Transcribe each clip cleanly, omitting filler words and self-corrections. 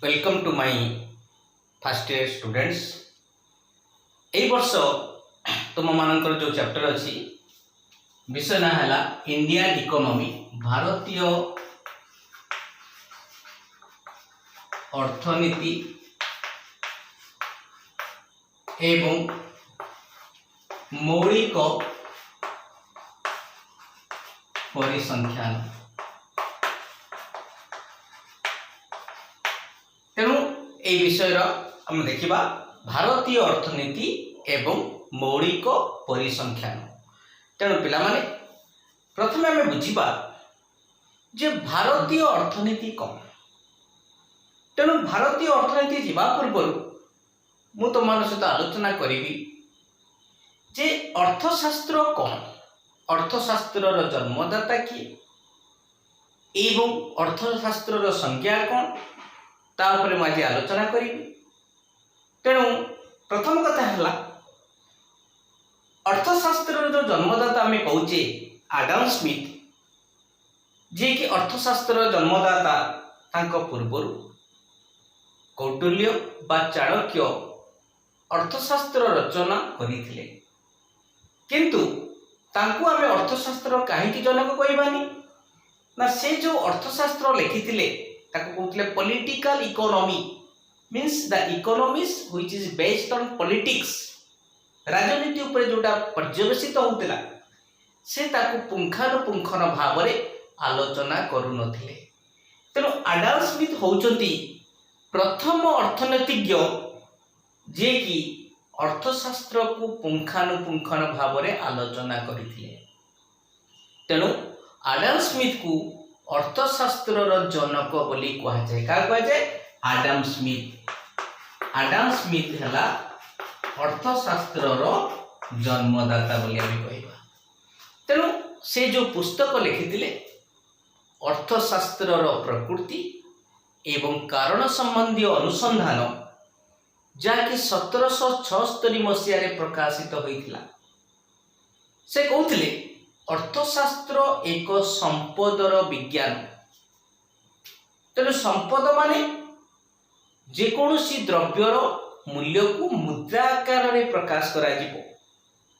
Welcome to my first year students. एई वर्ष तुम मानकर जो चैप्टर अच्छी विषय ना है इंडियन इकोनॉमी, भारतीय अर्थनीति एवं मौलिक परिसंख्यान। तेणु ए विषय हम देखा भारतीय अर्थनीति एवं मौलिक परिसंख्यान। तेणु पिला माने प्रथम आम बुझा जे भारतीय अर्थनीति कौन। तेणु भारतीय अर्थनीति जीवा पूर्व मु तुम सहित आलोचना करी जे अर्थशास्त्र कौन, अर्थशास्त्र जन्मदाता किए एवं अर्थशास्त्र संज्ञा कौन तापर मुझे आलोचना करी। तेणु प्रथम कथा है अर्थशास्त्र जो जन्मदाता आम कौचे आडम स्मिथ, जी कि अर्थशास्त्र जन्मदाता तांको पूर्वर कौटिल्य बा चाणक्य अर्थशास्त्र रचना करथिले। किंतु तांको आम अर्थशास्त्र कहीं जनक कहबानी ना, से जो अर्थशास्त्र लिखिथिले ताको कहते political economy, means the economies which is based on politics. राजनीति ऊपर जोटा पर्यवेसित होउतिला से ताको पुंखानुपुंखन भाव आलोचना करू नथिले। तेणु आडम स्मिथ होउचंती प्रथम अर्थनीतिज्ञ जे कि अर्थशास्त्र को पुंखानुपुंखन भाव आलोचना करथिले। तेणु आडम स्मिथ को अर्थशास्त्र जनक बोली कहा जाए। क्या कहा जाए? आडम स्मिथ। आडम स्मिथ है अर्थशास्त्र जन्मदाता बोली आम कहवा। तेणु से जो पुस्तक लिखिथिले अर्थशास्त्र प्रकृति एवं कारण संबंधी अनुसंधान, जहाँकि 1776 मसीह प्रकाशित होइथिला। से कहते अर्थशास्त्र एक संपदर विज्ञान। तेणु संपद माने जेकोसी द्रव्यर मूल्य को मुद्रा आकार में प्रकाश करा जिवो,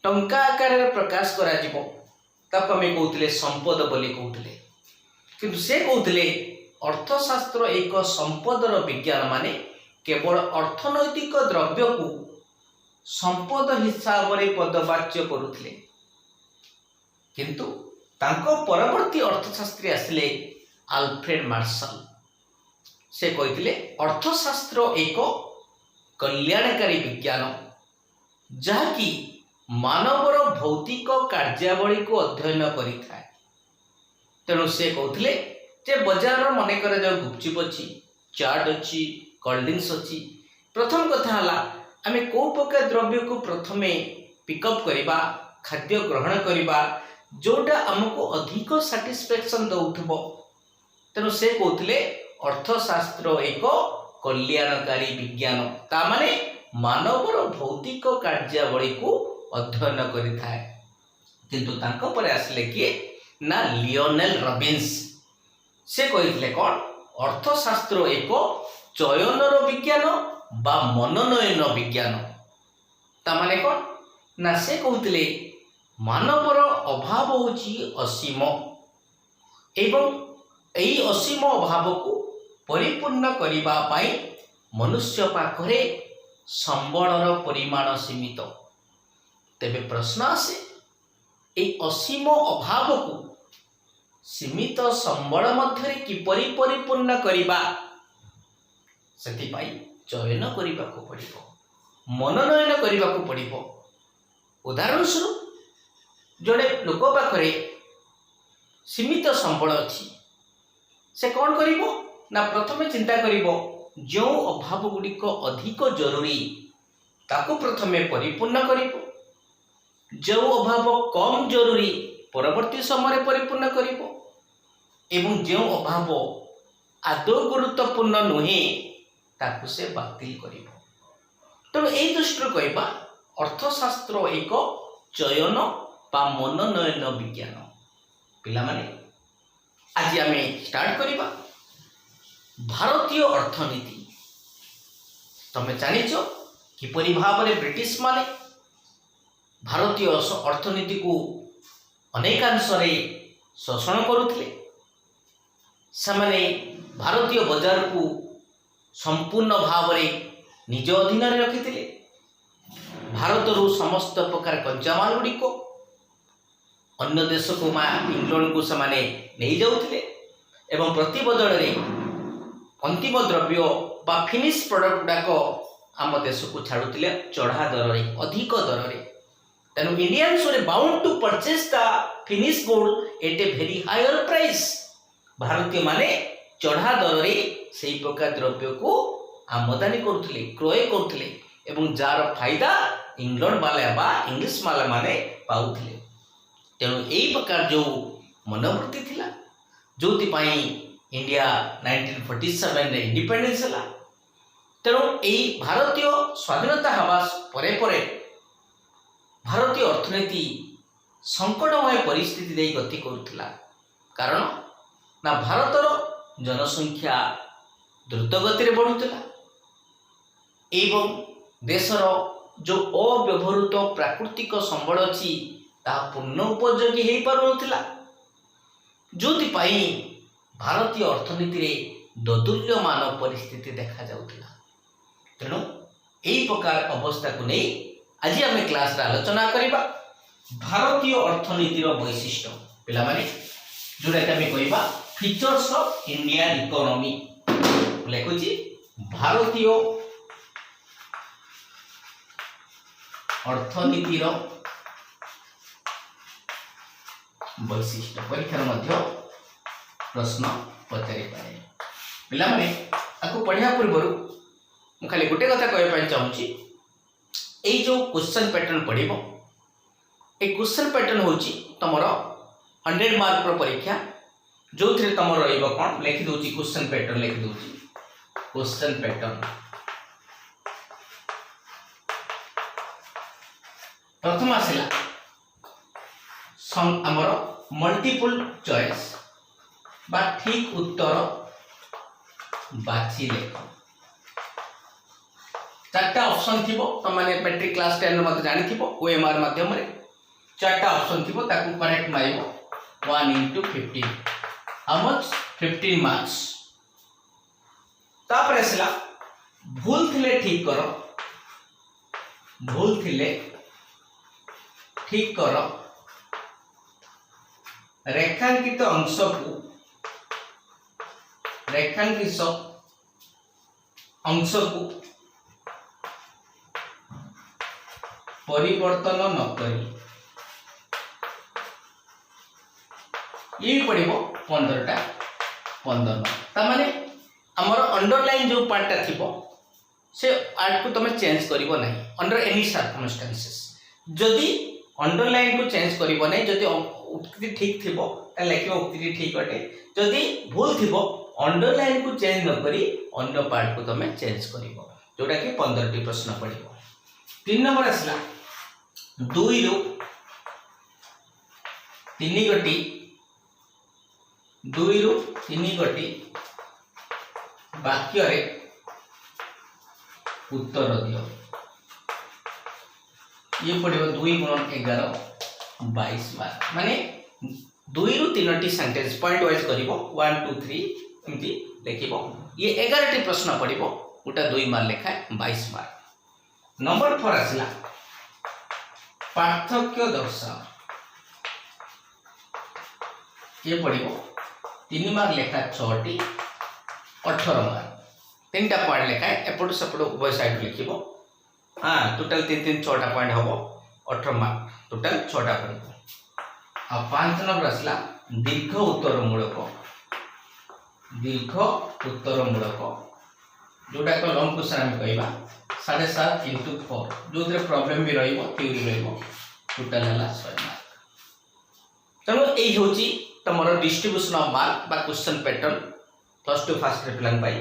टंका आकार में प्रकाश करा जिवो, ताको हमें कहते संपद बोली कहते। किंतु से कहते अर्थशास्त्र एक संपदर विज्ञान माने केवल अर्थनैतिक द्रव्य को संपद हिसाब से पदवाच्य करुथिले। किंतु तांको परवर्ती अर्थशास्त्री आसिले आल्फ्रेड मार्शल। से कहते अर्थशास्त्र एक कल्याणकारी विज्ञान जहाँकि मानवर भौतिक कार्यावली को अध्ययन करिथाए। तेणु से कहते जे बजार मन कर जो गुपचुप अच्छी, चाट अच्छी, कोल्ड ड्रिंक्स अच्छी, प्रथम कथा है आम कौ प्रकार द्रव्य को प्रथमे पिकअप करवा, खाद्य ग्रहण करवा जोटा आमको अधिक साटिस्फैक्शन दौथबो। तेणु से कहते अर्थशास्त्र एक कल्याणकारी विज्ञान, ता माने मानवर भौतिक कार्यावली को अध्ययन करिथाए। किंतु तांको परे आसिले किए ना लियोनेल रॉबिन्स। से कहते कौन अर्थशास्त्र एक चयनर विज्ञान बा मनोनयन विज्ञान। ता माने कौन ना, से कहते मानवर अभाव होची असीम एवं यही असीम अभाव को परिपूर्ण करने पाई मनुष्य पाखरे संबलर परिमाण सीमित। तेबे प्रश्न आसे यही असीम अभाव को सीमित संबल मध्य किपरि परिपूर्ण करवा, सेथिपाई चयन करने को पड़िबो, मनोनयन करने को पड़िबो। उदाहरण स्वरूप जड़े लोक पाखरे सीमित संबल अच्छी, से कौन करिबो ना, प्रथमे चिंता करिबो जो अभाव गुड़िक अधिक जरूरी ताको प्रथमे परिपूर्ण करिबो, जो अभाव कम जरूरी परवर्ती समय परिपूर्ण करिबो, एवं जो अभाव आदौ गुरुत्वपूर्ण नुहे ताको से बातिल करिबो। तेणु एई दृष्टि कहबा अर्थशास्त्र एक चयन बा मनोनयन विज्ञान। पिला माने आज आम स्टार्ट करवा भारतीय अर्थनीति। तमे जानिच किपरि भाव ब्रिटिश माने भारतीय अर्थनीति को अनेकांश शोषण करुथिले। भारतीय बजार को संपूर्ण भाव निज अधीन रखिथिले। भारत समस्त प्रकार कंचामाल गुड़िक अन्य देश को इंग्लैंड को समाने नहीं जाउथिले एवं प्रति बदल अंतिम द्रव्य बा फिनिश प्रोडक्ट गुड़ाक आम देश को छाड़ुथिले चढ़ा दर रे, अधिक दर रे। तेणु Indians were bound to purchase the finish good at a very higher price. भारतीय माने चढ़ा दर रे सेही प्रकार द्रव्य को आमदानी करुथिले, क्रय करुथिले एवं जार फायदा इंग्लैंड वाले बा इंग्लिश वाला माने पाउथिले। तेणु यही प्रकार जो मनोवृत्ति थिला जो इंडिया 1947 रे इंडिपेंडेंस हला। तेणु यही भारतीय स्वाधीनता हवा परे परे भारतीय अर्थनीति संकटमय परिस्थिति दे गति करुथिला। कारण ना भारतर जनसंख्या द्रुत गति बढ़ुला एवं देशर जो अव्यवहृत प्राकृतिक संबल अच्छी ताहा पूर्ण उपयोगी हो पारुनथिला, जोथिपाई भारतीय अर्थनीति रे दोदुल्यमान परिस्थिति देखा जाउथिला। तेणु यही प्रकार अवस्था को नहीं आज आम क्लास रे आलोचना करिबा भारतीय अर्थनीतिर वैशिष्ट्य पिला माने जोटा कि आम कहबा फीचर्स ऑफ इंडियन इकोनॉमी। लेखुची भारतीय अर्थनीतिर वैशिष्ट्य परीक्षार मध्य प्रश्न पचारि पारे। पिला माने आपको पढ़िया पूर्व खाली गोटे कथा कहवाई चाहूँगी, यही जो क्वेश्चन पैटर्न पढ़िबो ए क्वेश्चन पैटर्न होची तमर 100 मार्क पर परीक्षा जो थे तुम रन लिखि दूसरी क्वेश्चन पैटर्न लिखि दूसरी क्वेश्चन पैटर्न। प्रथम आसला आमर मल्टीपल चॉइस बा ठीक उत्तर बाछि लेख। चार्टा ऑप्शन थी तुम मैंने मैट्रिक क्लास 10 मत जानी थी ओएमआर माध्यम चार्टा ऑप्शन थी करेक्ट मार 1 into 15 हाउ मच 15 मार्क्स। तापर आसला भूल थिले ठीक कर, भूल थिले ठीक कर रेखांकित अंश को रेखांकित अंश को परिवर्तन न करी ये पड़ो 15टा 15 तामाने आमर अंडरलाइन जो पार्टा थी से आर्ट को तुम चेंज करिवो नहीं अंडर एनी सर्कमस्टेंसेस। जदि अंडरलाइन को चेंज करिवो नहीं, जदि उक्ति ठीक थिबो त लिखिबो उक्ति ठीक अटे, जदि भूल थिबो अंडरलाइन को चेंज न करी अन्य पार्ट को तुम चेंज करिवो, जोटा कि 15टी प्रश्न पड़िबो। 3 नंबर आसला 2 रु 3 गोटी 2 रु 3 गोटी वाक्य रे उत्तर दियो। ये पड़ो 2 गुणन 11 22 मार्क। माने 2 रु 3टी सेंटेंस पॉइंट वाइज करिवो 1 2 3 एमती लिखिबो। ये 11टी प्रश्न पड़िबो, गोटा 2 मार्क लेखा 22 मार्क। नंबर 4 आसला पार्थक्य दर्शाओ। ये पड़िबो 3 मार्क लेखा 6टी 18 मार्क। 3टा पॉइंट लेखा एपट सेपट उभय साइड लिखिबो। हाँ टोटल 3 3 6टा पॉइंट हम 18 मार्क टोटल 6टा पड़िबो। आ 5 नंबर आसला दीर्घ उत्तर मूलक। दीर्घ उत्तर मूलक जोटा को लॉन्ग क्वेश्चन हम कहबा 7.5 into 4 जो प्रॉब्लम भी रहिबो थ्योरी रहिबो टोटल हला 100 मार्क। तेणु यही होची तमरो डिस्ट्रीब्यूशन ऑफ मार्क बा क्वेश्चन पैटर्न +2 फर्स्ट रिप्लान पाई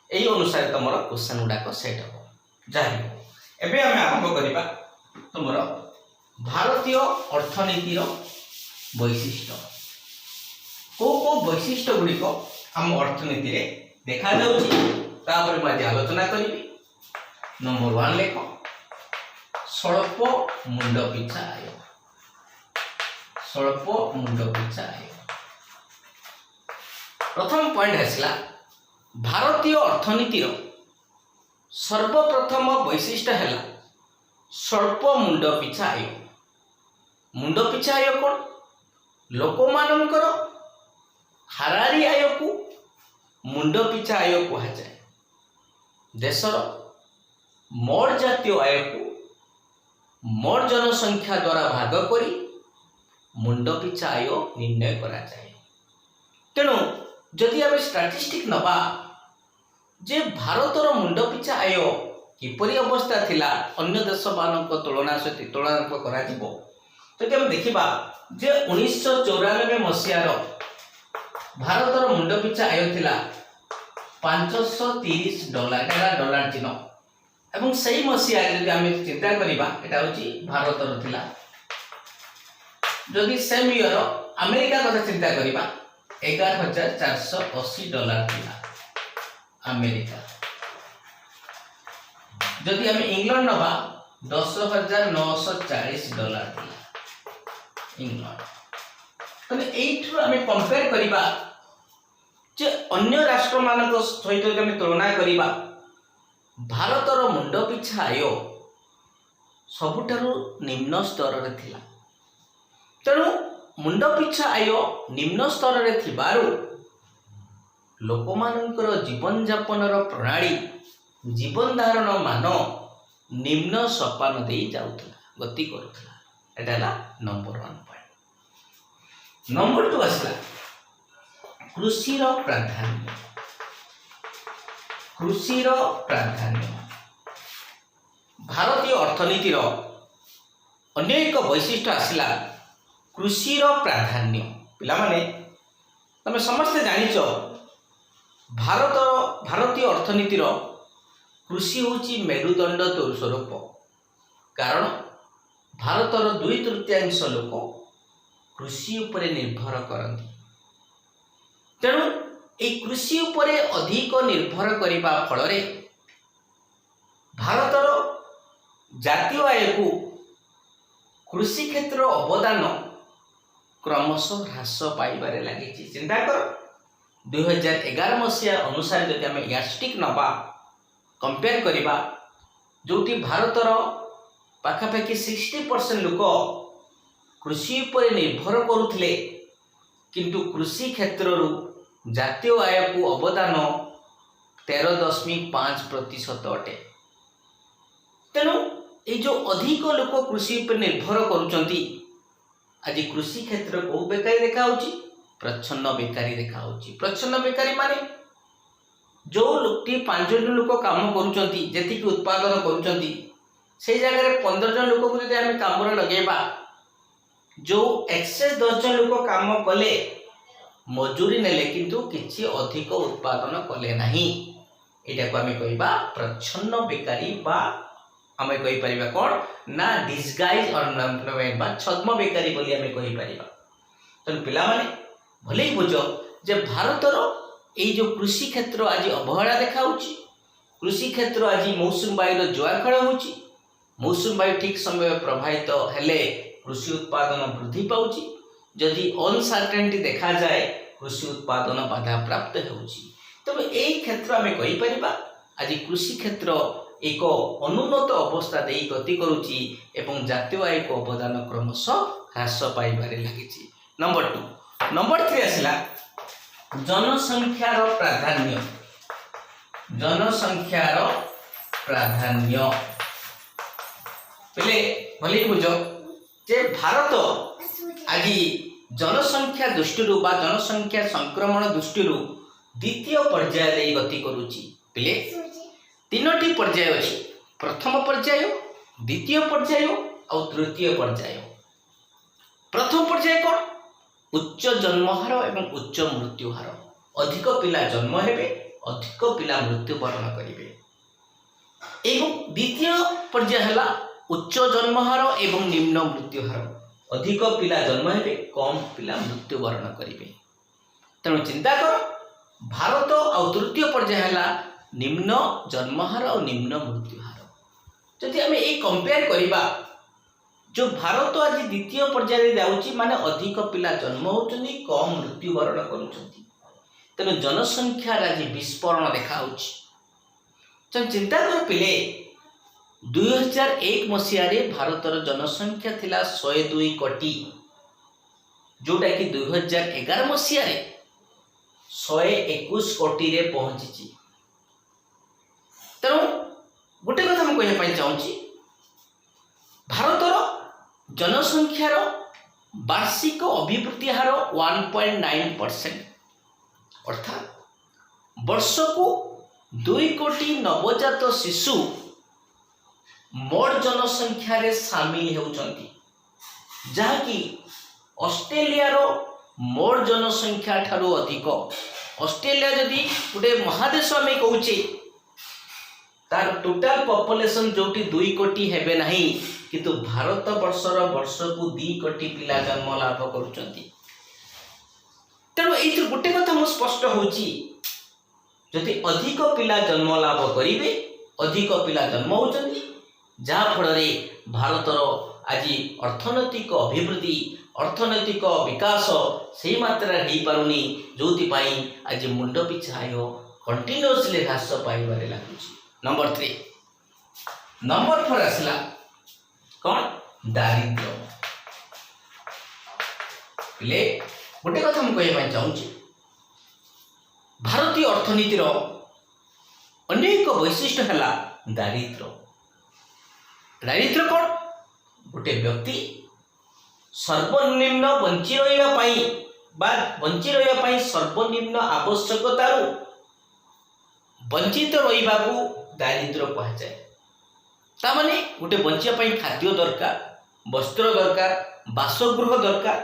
एही अनुसार तमरो क्वेश्चन गुडाको सेट हो जाहि। एबे हम आरंभ करिबा तमरो भारतीय अर्थनीतिर वैशिष्ट्य। को वैशिष्ट्य गुड़िक आम अर्थनीति रे देखा जाउची तापर मैं आलोचना करी। नंबर 1 लेख स्वल्प मुंड पिछा आय। स्वल्प मुंड पिछा आय। प्रथम पॉइंट आसला भारतीय अर्थनीतिर सर्वप्रथम वैशिष्ट्य है स्वल्प मुंड पिछा आय। मुंड पिछा आय कौन? लोक मानकर हारारी आय को मुंड पिछा आय कह जाए। देशर मोट जातीय आय को मोट जनसंख्या द्वारा भाग करी मुंड पिछा आय निर्णय करा जाए। तेणु जदि आम स्टाटिस्टिक नबा जे भारतर मुंड पिछा आय किपरि अवस्था थिला अन्य देश मानक तुलना सहित तुलना करा जिवो। जदि आम देखिबा जे 1994 मसीहार भारतर मुंड पिछा आय थिला $530 डॉलर चिन्ह एवं सही मसीहा जदि आम चिंता करिबा एटा होची भारतर थिला। जदि सेम ईयर अमेरिका कथा चिंता करिबा $11,480 थिला अमेरिका। जदि आम इंग्लैंड नबा $10,940 थिला इंग्लैंड। तने एइठु आम कंपेयर करिबा जे अन्य राष्ट्र मानक सहित आम तुलना करिबा भारतर मुंड पिछा आय सबुठारु निम्न स्तर रे थिला। तेणु मुंड पिछा आय निम्न स्तर रे थिबारु लोकमानंकर जीवन यापनर प्रणाली जीवन धारण मान निम्न सोपान दे जाउथला गति करुथला। एटा ला नंबर 1 पॉइंट। नंबर 2 आसला कृषिर प्राधान्य। कृषिर प्राधान्य भारतीय अर्थनीतिर अन्य एक वैशिष्ट्य आसला कृषिर प्राधान्य। पिला माने तमे समस्ते जानिच भारतीय अर्थनीतिर कृषि होची मेरुदंड स्वरूप। कारण भारतर 2/3 लोक कृषि उपरे निर्भर करती। तेणु ए कृषि उपरे अधिक निर्भर करिबा फलरे भारतर जातीय आय को कृषि क्षेत्र अवदान क्रमशः ह्रास पाइबारे लगी। चिंता कर 2011 मसीहा अनुसार जदि आम यास्टिक नबा कंपेयर करिबा जोटी भारतर पाखापाखि 60% लोक कृषि उपरे निर्भर करुथिले किंतु कृषि क्षेत्ररू जातीय आय को अवदान 13.5% अटे। तेणु ये जो अधिक लोक कृषि पर निर्भर करुचंती आज कृषि क्षेत्र को बेकारी देखा होची प्रच्छन्न बेकारी देखा होची। प्रच्छन्न बेकारी माने जो लोकटी 5 जन लोक काम करुचंती जेति कि उत्पादन करुचंती से जगह 15 जन लोक को यदि आम काम रे लगेबा जो एक्सेस 10 जन लोक काम कले मजूरी नेले किंतु किछि अधिक उत्पादन कले नाही। एटा को आमे कहबा प्रच्छन्न बेकारी बा आमे कहि परिबा कोन ना डिसगाइज अनएम्प्लॉयमेंट बा छद्म बेकारी बोली आमे कहि परिबा। तो पिला माने भले ही बुझो जे भारतर ए जो कृषि क्षेत्र आज अवहेला देखा होची। कृषि क्षेत्र आज मौसुमी वायुर जुआखड़ होची। मौसुमी वायु ठीक समय प्रभावित हेले कृषि उत्पादन वृद्धि पाउची। जदि अनसर्टेनिटी देखा जाए कृषि उत्पादन बाधा प्राप्त होउची। तबे एई क्षेत्र आमे कहि परिबा आज कृषि क्षेत्र एक अनुन्नत अवस्था दे गति करुची एवं जातीय आय को अवदान क्रमशः ह्रास पाइबारे लागिची। नंबर 2। नंबर 3 आसला जनसंख्यार प्राधान्य। जनसंख्यार प्राधान्य पहले भले बुझ जे भारत आज जनसंख्या दृष्टि बा जनसंख्या संक्रमण दृष्टि द्वितीय पर्याय दे गति करुची। पहले 3टी पर्याय अछि। प्रथम पर्याय, द्वितीय पर्याय और तृतीय पर्याय। प्रथम पर्याय कौन? उच्च जन्महार एवं उच्च मृत्युहार। अधिक पिला जन्म हेबे, अधिक पिला मृत्युवरण करिवे। एवं द्वितीय पर्याय हला उच्च जन्महार एवं निम्न मृत्युहार। अधिक पिला जन्म हेबे, कम पिला मृत्युवरण करिवे। तेणु चिंता कर भारत और तृतीय पर्याय हला निम्न जन्महार और निम्न मृत्युहार। जदि आम ये कंपेयर करवा जो भारत आज द्वितीय पर्यायर जाऊँगी माने अधिक पिला जन्म होती कम मृत्युवरण करुँच जनसंख्या आज विस्फोरण देखा चिंता कर पिले 2001 मसीह भारतर जनसंख्या थिला 102 कोटी जोटा कि 2011 मसीह 121 कोटी रे पहुंची। तेणु गोटे कथा मुझे कहना चाहूँगी भारतर जनसंख्यार वार्षिक अभिवृद्धि हार 1.9% अर्थात वर्ष को 2 कोटी नवजात शिशु मोट जनसंख्या रे सामिल होउचंती जहाँकि ऑस्ट्रेलिया रो मोट जनसंख्या ठारू अधिक। ऑस्ट्रेलिया जदि गोटे महादेश आम कहूचे तार टोटाल पॉपुलेशन जोटी 2 कोटी हेबे नहीं किंतु भारत वर्षर वर्ष को 2 कोटी पिला जन्म लाभ करुचंती। तेणु ये गोटे कथा मु स्पष्ट होची जदि अधिक पिला जन्म लाभ करिवे अधिक पिला जन्म होचंती जहाँ फल भारतर आज अर्थनैतिक अभिवृद्धि अर्थनैतिक विकास से मात्रा हो पारुनी जो आज मुंड पिछा आय कंटिन्यूअसली ह्रास पाइबारे लगुच। नंबर 3 नंबर 4 आसला कौन दारिद्र्य। पिले गोटे कथा मुझे कहना चाहूँगी भारतीय अर्थनीतिर अनेक वैशिष्ट्य है दारिद्र्य। दारिद्र्य कौन गोटे व्यक्ति सर्वनिम्न बंची बंची रही सर्वनिम्न आवश्यकता वंचित रहा दारिद्र्य कह जाए। तामाने गोटे बंचापी खाद्य दरकार वस्त्र दरकार बासगृह दरकार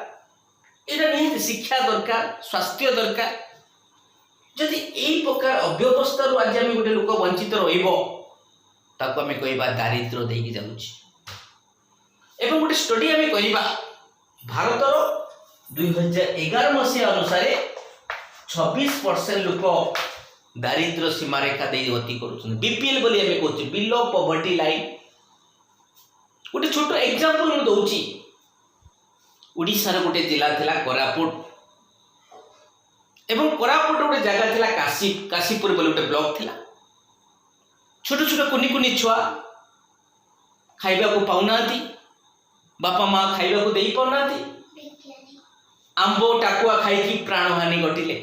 यहाँ निहाती शिक्षा दरकार स्वास्थ्य दरकार। जदि यही प्रकार अव्यवस्था आज आम गोटे लोक वंचित रहा दारिद्र्य देकी जाऊँगी। एवं गोटे स्टडी आम करवा भारतर 2011 मसीहा अनुसार 26% लोक दारिद्र्य सीमा रेखा दे गति कर बीपीएल बोली आम कहूँ बिलो पॉवर्टी लाइन। गोटे छोट एग्जांपल मु दउची ओडिशार गोटे जिला थिला कोरापुट एवं कोरापुट गोटे जगह थिला काशीपुर बोली गोटे ब्लॉक थिला। छोट छोट कुनी कुनी छुआ खाइबा को पाउना बापा माँ खाइबा को देई पाउना आंबो टाकुआ खाई प्राण हानि घटिले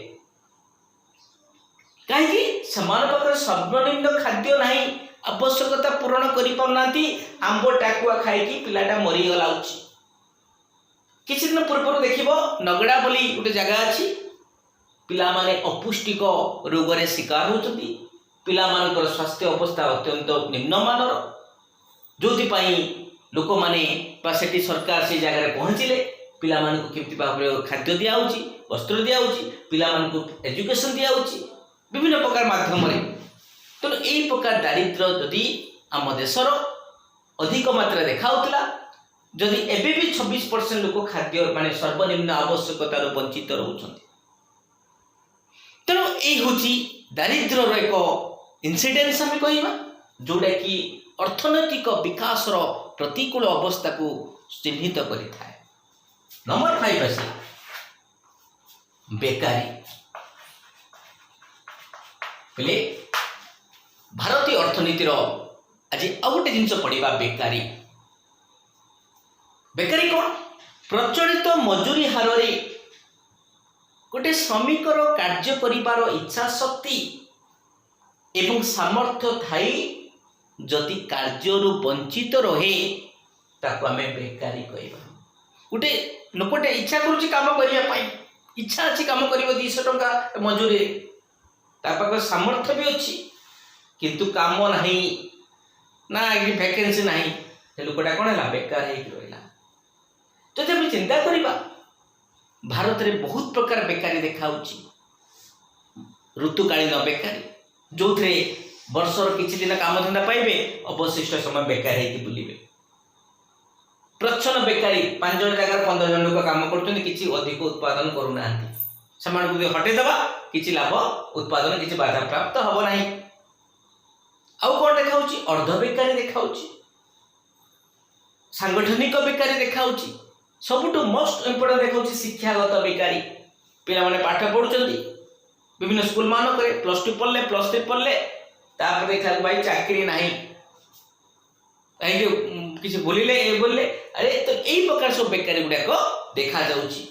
कहीं समान पाखर सर्वनिम्न खाद्य नहीं आवश्यकता पूरण कर पाना आंबो टाकुआ खाई पिलाटा मरीगला। किसी दिन पूर्व देखिब नगड़ा बोली गोटे जगह अच्छी पिला माने अपुष्टिक रोग रे शिकार होती पिला मानकर स्वास्थ्य अवस्था अत्यंत निम्नमानर जो लोक मैंने सरकार से जगह पहुँचले पिला मानक केमती भाव खाद्य दिया वस्त्र दिया पिला मानक एजुकेशन दिया विभिन्न प्रकार माध्यम। तेणु यही प्रकार दारिद्र्य जदि आम देशर अधिक मात्रा देखा जदि एबे भी 26% लोक खाद्य माने सर्वनिम्न आवश्यकता वंचित रोचंती। तेणु यही हूँ दारिद्र्यर एक इनसीडेंस आम कहवा जोटा कि अर्थनैतिक विकास प्रतिकूल अवस्था को चिन्हित करिथाए। नंबर 5 आस बेकारी। बोले भारतीय अर्थनीतिर आज आउ गोटे जिनस पढ़ा बेकारी। बेकारी कौन प्रचलित मजूरी हार गोटे श्रमिकर कार्य करिबार इच्छा शक्ति एवं सामर्थ्य थाई जदि कार्य वंचित रहे ताको आमे बेकारी कहबा। गोटे लोकटे इच्छा करुच्ची काम करने इच्छा अच्छी काम कर 200 टंका मजूरी पाख सामर्थ्य भी अच्छी किंतु काम नहीं ना वैकेंसी नहीं लोकटा कौन है बेकार हो रहा। जदि आम चिंता करवा भारत में बहुत प्रकार बेकारी देखा ऋतुकालीन बेकारी जो थे वर्षर किसी दिन काम धंदा पाइबे अवशिष्ट समय बेकार होगी बुलिबे। प्रच्छन्न बेकारी 5 जन जगह 15 जन लोक काम कर किसी अधिक उत्पादन करूना से हटेदबा किसी लाभ उत्पादन किसी बाधा प्राप्त हम ना। आउ कौन देखा अर्ध बेकारी देखा सांगठनिक बेकारी देखा सबुठ मोस्ट इम्पोर्टेंट देखा शिक्षागत बेकारी पिला माने पाठ पढ़ुचंदी विभिन्न स्कूल मानक +2 पढ़ले +3 पढ़ले तापर देखा भाई चाकरी नहीं कहीं किसी बोलिले ए बोलिले अरे तो यही प्रकार सब बेकारी गुड़ाक देखा जाउची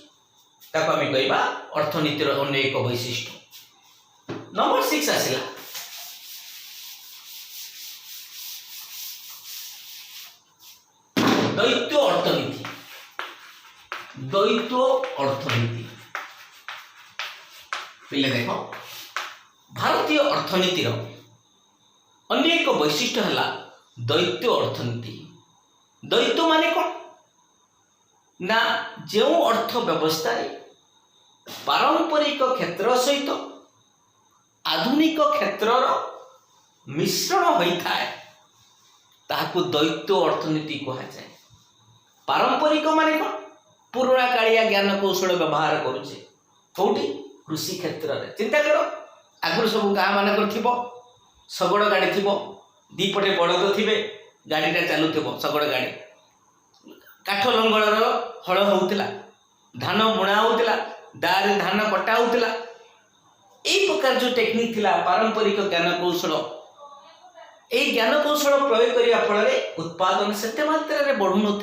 ताको आम कहवा अर्थनीतिर अन्य एक वैशिष्ट्य। नंबर 6 आसला द्वैत अर्थनीति। द्वैत अर्थनीति पिले देख भारतीय अर्थनीतिर अन्य एक वैशिष्ट्य है द्वैत अर्थनीति। द्वैत माने कौन ना जो अर्थ व्यवस्था पारंपरिक क्षेत्र सहित आधुनिक क्षेत्र मिश्रण होता है ताकू द्वैत अर्थनीति कहा जाए। पारंपरिक माने कौन पुराणा कालिया ज्ञान कौशल व्यवहार करुचे कौटी कृषि क्षेत्र में। चिंता कर आगुरी सब गाँ मानक शगड़ गाड़ी थी दीपटे बड़द थे गाड़ीटा चलुव शगड़ गाड़ी काठ लंगर हल होता धान बुणा होता दारे धान कटा होता यही प्रकार जो टेक्निक थिला पारंपरिक ज्ञान कौशल यही ज्ञान कौशल प्रयोग करने फल उत्पादन से मात्रा बढ़ु न।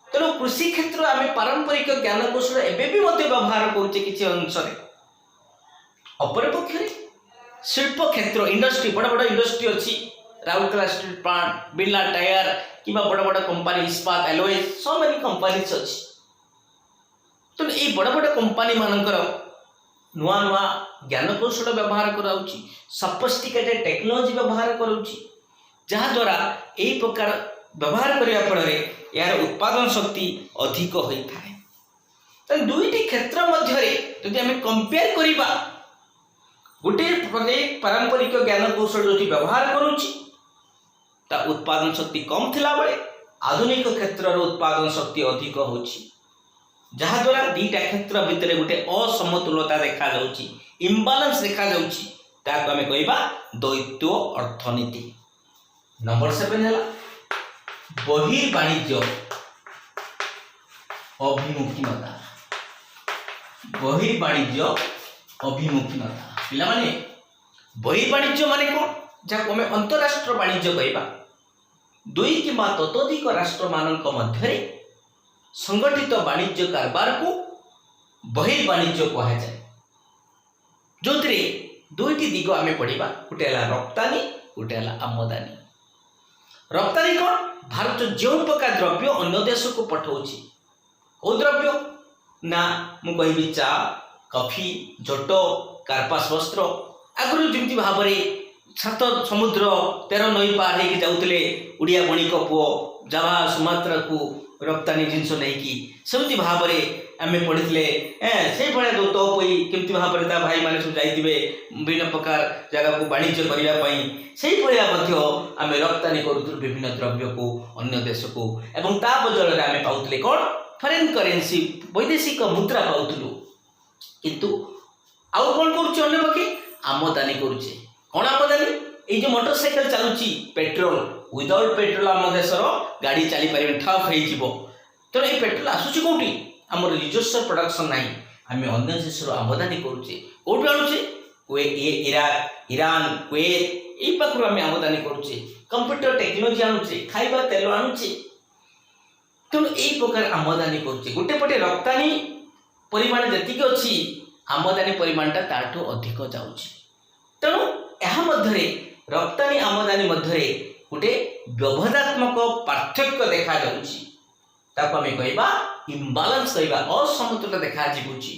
तेणु कृषि क्षेत्र आम पारंपरिक ज्ञान कौशल एवं व्यवहार करुचे किसी अंश। अपरपक्ष शिल्प क्षेत्र इंडस्ट्री बड़ बड़ इंडस्ट्री अच्छी Rourkela steel plant Birla tyre कि बड़ बड़ कंपनी इस्पात एलोएज सो मेनी कंपनीज अच्छी। तेणु ये बड़ बड़ कंपनी मानकर नुआ नुआ ज्ञान कौशल व्यवहार कराउची सफिस्टिकेटेड टेक्नोलॉजी व्यवहार कराउची जहाद्वारा यही प्रकार व्यवहार करने फल यार उत्पादन शक्ति अधिक होता है। तो दुईटी क्षेत्र मध्य यदि आम कंपेयर करवा गोटे पारंपरिक ज्ञान कौशल जो व्यवहार करुच्ची ता उत्पादन शक्ति कम थिला बेले आधुनिक क्षेत्र उत्पादन शक्ति अधिक होची जहाद्वारा दीटा क्षेत्र भितर गोटे असमतुलता देखा जाउची इम्बालांस देखा जाउची ताको आम कहबा द्वैत अर्थनीति। नंबर 7 है बहिर्वाणिज्य अभिमुखीनता। बहिर्वाणिज्य अभिमुखीनता पिला माने बहिर्वाणिज्य माने कौन जहाँ आम अंतरराष्ट्र वाणिज्य कहवा दुई कि ततोधिक राष्ट्र मानक मध्य संगठित वाणिज्य कारबार को बहिर्वाणिज्य कहा जाए जो दुईटी दिग आम पढ़ा गोटे रप्तानी गोटे आमदानी। रप्तानी कौन भारत जो प्रकार द्रव्य अन्य देश को पठाऊँगी कौ द्रव्य ना मुझे चा कॉफी झोट कार्पास वस्त्र आगुरी जमी भाव में 7 समुद्र 13 नई पार हो जाते उड़िया बणिक पुओ जावा सुमात्रा को रप्तानी जिनस नहीं सेमती भाव में आम पढ़ी से भाया जो तोपई केमती भाव में भाई मैंने सब जाइए विभिन्न प्रकार जगह को वाणिज्य करने से भाया आम रप्तानी करूँ विभिन्न द्रव्य को अन्य देश को एवं ता बदल आम पाते कौन फरेन करेन्सी वैदेशिक मुद्रा पाऊलु किंतु आउ कौन करुचे पक्षे आमदानी करुचे कौन आमदानी ये जो मोटरसाइकेल चलुची पेट्रोल विदाउट पेट्रोल आम देशर गाड़ी चली पारे ठप हो तेणु ये पेट्रोल आसूची कौटी आम निजस्व प्रोडक्शन ना आम अन्य देश आमदानी करुचे कौटू आणुचे इराक ईरान कुवैत यही पाखु आम आमदानी करुचे कंप्यूटर टेक्नोलोजी आणुचे खाइबा तेल आणुचे तेणु यही प्रकार आमदानी करुचे गोटे पटे रप्तानी परिमाण जी अच्छी आमदानी परिमाणटा ताठू अधिक जाउछि। तेणु यह मध्य रप्तानी आमदानी मध्य गोटे व्यवधात्मक पार्थक्य देखा जाउछि ताको आम कहबा इम्बालांस कहबा असमतुलता देखा जीवुछि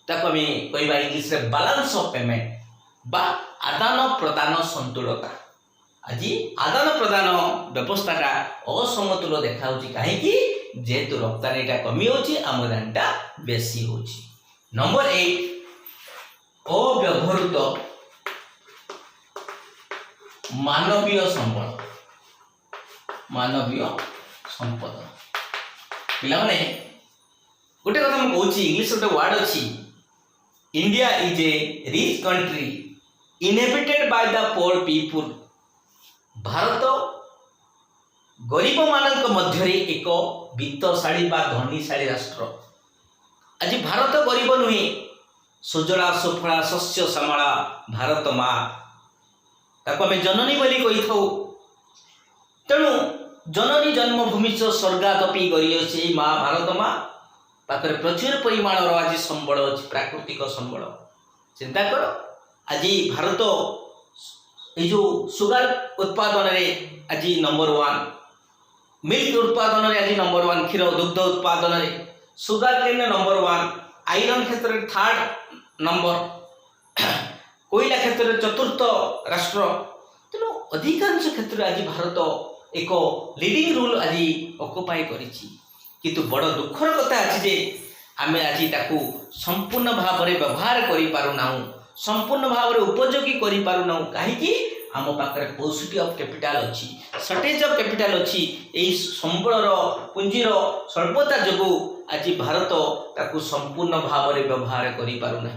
ताको आम कहबा इंग्लिश रे बैलेंस ऑफ पेमेंट बा आदान प्रदान संतुलता। आज आदान प्रदान व्यवस्थाटा असमतुल देखा होछि काहेकि जेहेतु रप्तानीटा कमी होछि आमदानीटा बेसी होछि। नंबर 8 अव्यवहृत मानवीय संबल मानवीय संपद पिला माने गोटे कथा मुझे कहूँ इंग्लिश गोटे वर्ड अच्छी India is a rich country inhabited by the poor people. भारत गरीब मानक मध्य एक वित्तशाली बा धनीशाली राष्ट्र। आज भारत गरीब नुहे, सुजला सुफला शस्य श्यामला भारत माँ ताको आम जननी बोली कही था। तेणु जननी जन्मभूमि स्वर्गादपि गरीयसी माँ भारत माँ पाखे प्रचुर परिमाण आज संबल अच्छी, प्राकृतिक संबल। चिंता कर आज भारत यो सुगर उत्पादन में आज नंबर 1, मिल्क उत्पादन में आज नंबर 1, क्षीर दुग्ध उत्पादन में सुगर केन नंबर 1, आयरन क्षेत्र में 3rd नंबर, कोयला क्षेत्र में 4th राष्ट्र। तेणु अधिकांश क्षेत्र आज भारत एक लीडिंग रोल आज ऑक्युपाई करिछि। किंतु बड़ दुखर कथा अच्छी जे आम आज ताकू संपूर्ण भाव में व्यवहार करूना, संपूर्ण भाव में उपयोगी करूना। कहीं आम पाखे पॉजिटिव ऑफ कैपिटल अच्छी, शॉर्टेज ऑफ कैपिटल अच्छी। यही संबलर पुंजीर स्वल्पता जो आज भारत ताकू संपूर्ण भाव में व्यवहार करूना।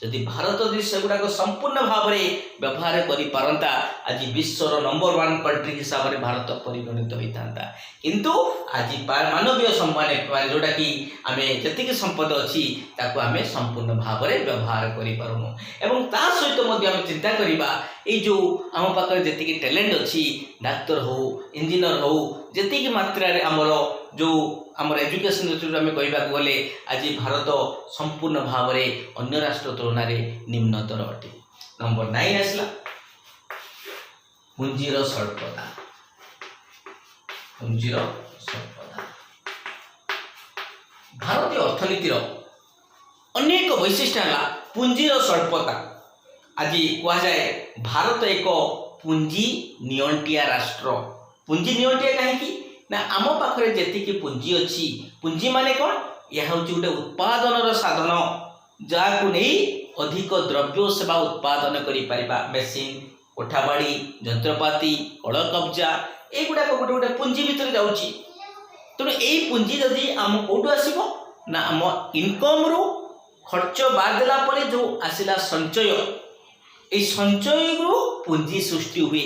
जदि भारत सेगुड़ाक संपूर्ण भाव में व्यवहार करता आज विश्वर नंबर 1 कंट्री हिसाब से भारत परिगणित होता। किंतु आज मानवीय सम्मान जोटा कि आम जी संपद अच्छी ताकू आम संपूर्ण भाव में व्यवहार करूँ। एवं ता सहित आम चिंता करवा ये जो आम पाखे जी टैलेंट अच्छी, डाक्तर हो इंजीनियर हो जी मात्रा आमर जो आमर एजुकेशन आम कहवाक गले आज भारत संपूर्ण भाव में अन्य राष्ट्र तुलन में निम्नतर अटे। नंबर 9 आसला पुंजीर स्वल्पता। पुंजीर स्वल्पता भारतीय अर्थनीतिर अनेक वैशिष्ट्य है पुंजीर स्वल्पता। आज कहुए भारत एक पुंजी नियंटिया राष्ट्र। पुंजी नियंटिया कहीं ना आम पाखे जी पुंजी अच्छी, पुंजी माने कौन, यह हूँ गोटे उत्पादन साधन जहाँ नहीं अधिक द्रव्य सेवा उत्पादन करिपरिबा। मेसीन, कोठाबाड़ी, जंत्रपाति, कल कब्जा एगुड़ाक गोटे गोटे पुंजी भितर जाऊँगी। तेणु यही पुंजी जदि आम कौटू आसब ना आम इनकम रु खर्च बाद देला परे जो आसिला संचय, ये संचय रु पुंजी सृष्टि हुए।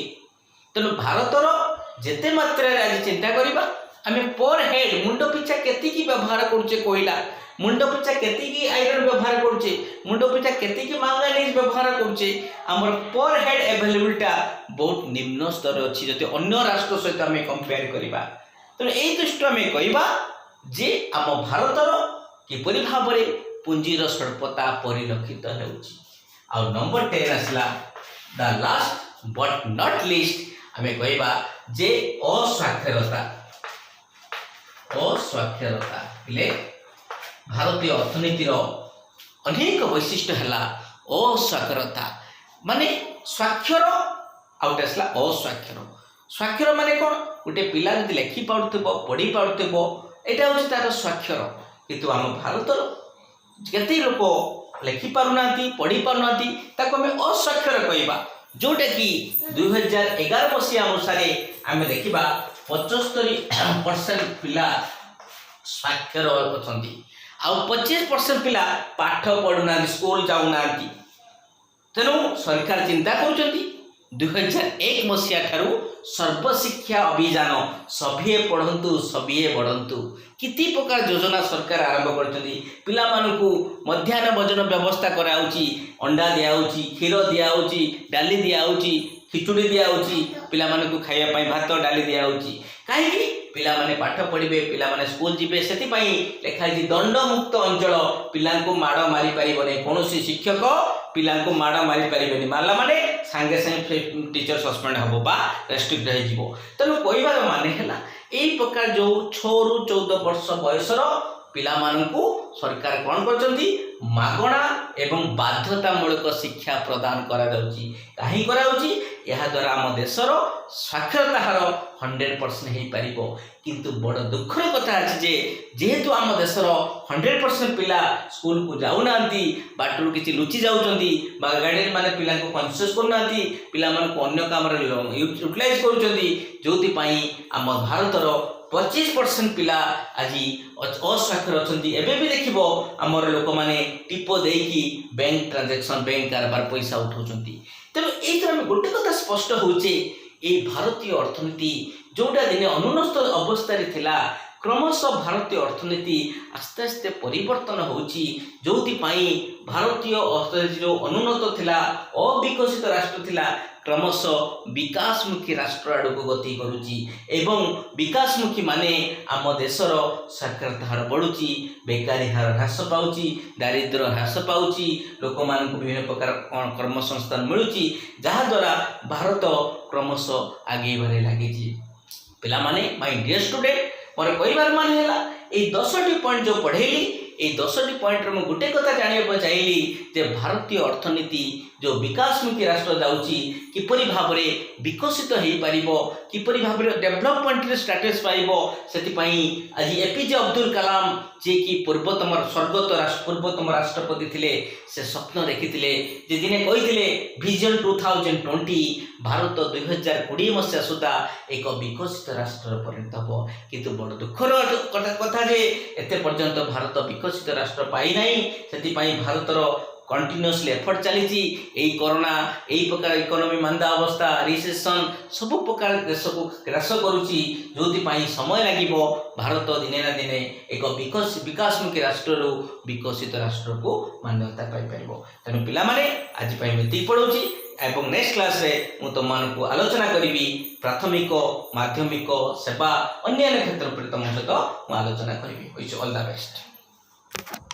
तेणु भारतर जेते मात्रा आज चिंता करवा आम पर हेड मुंड पिछा केतिकी व्यवहार करुचे, कोयला मुंड पिछा केतिकी आयरन व्यवहार करुचे, मुंड पिछा केतिकी मैंगानीज व्यवहार करुचे, आमर पर हेड अवेलेबिलिटा बहुत निम्न स्तर अच्छी जति अन्य राष्ट्र सहित आम कंपेयर करवा। तेणु यही दृष्टि आम कहवा जे आम भारतर किपरि भाव में पुंजीर स्वल्पता परिलक्षित होउछि। आ नंबर 10 आसला the last but not least आम कहवा जे अस्वाक्षरता। अस्वाक्षरता हेले भारतीय अर्थनीतिर अनेक वैशिष्ट्य है अस्वाक्षरता। माने स्वाक्षर आउट आसला अस्वाक्षर। स्वाक्षर माने कौन, गोटे पिला जब लेखि पार्थ्व पढ़ी पार्थ्व यहाँ हूँ तार स्वाक्षर। किंतु आम भारतर केते लोक लेखि पारुना पढ़ी पारुना ताको आम अस्वाक्षर कहवा। जोटा कि 2011 मसीहा अनुसार आम देखा 75% पिला स्वाक्षर अच्छा, आ 25% पिला पाठ पढ़ुना, स्कूल जाऊना। तेणु सरकार चिंता कर 2001 मसीहा ठारू सर्वशिक्षा अभियान सभीए पढ़ंतु सभीए बढ़ंतु किति प्रकार योजना सरकार आरंभ करछंती। पिला मानकु मध्याह्न भोजन व्यवस्था कराउची, अंडा दियाउची, क्षीर दियाउची, डाली दियाउची, खिचुड़ी दियाउची, पिला मानकु खाइबा पई भात डाली दियाउची। काहेकि पिला माने पाठ पढ़िबे, पिला माने स्कूल जिबे, सेति पई लेखाई दंड मुक्त अंचल। पिलांकु माड़ मारी परिबने, कोनोसी शिक्षक पिलांकु माड़ मारी परिबेनी, मारला माने सांगे सांगे टीचर सस्पेंड हबो बा रेस्ट्रिक्ट रहि जिवो। तेणु कहबार माने हैला एई प्रकार जो 6 रु 14 वर्ष बयसर पिला मानकु सरकार कौन करछंती मागणा एवं बाध्यतामूलक शिक्षा प्रदान करा जाउची। काहे करा जाउची, यह द्वारा आम देशर साक्षरता हार 100% हो पारिबो। किंतु बड़ दुखर कथा अछि जे जेहेतु आम देशर 100% पिला स्कूल को जाउना, बाटरू किछि लुचि जाउचंती, बा गार्डियन माने पिला को कन्सियस करनाती, पिला मान को अन्य काम रे यूटिलाइज करूचंती, जोति पई आम भारतर 25% पिला आज अस्वाक्षर अच्छा एवं भी देख आमर लोक मैंने टीप देकी बैंक ट्रांजेक्शन बैंक कारबार पैसा उठाऊँ तेणु ये गोटे कथा स्पष्ट होचे ये भारतीय अर्थनीति जोटा दिने अनुन्नत अवस्था थिला क्रमश भारतीय अर्थनीति आस्ते आस्ते परिवर्तन होची जोपाई भारतीय अर्थनीति जो अनुन्नत थिला अविकसित राष्ट्र थिला क्रमश विकासमुखी राष्ट्र आड़ को गति करुची एवं विकासमुखी माने आम देशर साक्षरता हार बढ़ुची बेकारी हार ह्रास पाउची दारिद्र्य ह्रास पाउची लोक मानक विभिन्न प्रकार कर्मसंस्थान मिलूची जहा द्वारा भारत क्रमश आगे बारे लगी पिला माने माय डियर स्टूडेंट मोर कहबार मान है ये 10टी पॉइंट जो पढ़ेली ये 10टी पॉइंट में गोटे कथा जाना चाहिए जे भारतीय अर्थनीति जो विकासमुखी राष्ट्र जाऊँगी किपरि भाव में विकसित हो पार किपरि भाव में डेभलपमेंट स्टेटस पाइब से आज एपीजे अब्दुल कलाम जे कि पूर्वतम स्वर्गत पूर्वतम राष्ट्रपति थिले से स्वप्न देखिथिले जे दिने कहिथिले विजन 2020 भारत 2020 मसीहा सुधा एक विकसित राष्ट्र परिणत हो किंतु बड़ दुखर कथा जे एते पर्यंत भारत विकसित राष्ट्र पाई नहीं से भारतर कंटिन्यूअसली एफर्ट चली कोरोना यही प्रकार इकोनॉमी मंदा अवस्था रिसेशन सब प्रकार देश को ग्रास करुच्ची जो समय लगे भारत दिने ना दिने एक विकासमुखी राष्ट्र विकसित राष्ट्र को मान्यता पाइपर तेणु पिला आज मैं पढ़ाऊँगी एवं नेक्स्ट क्लास रे मु तुम मानक आलोचना करी प्राथमिक माध्यमिक सेवा अन्य क्षेत्र पर तुम सहित आलोचना करी ऑल द बेस्ट।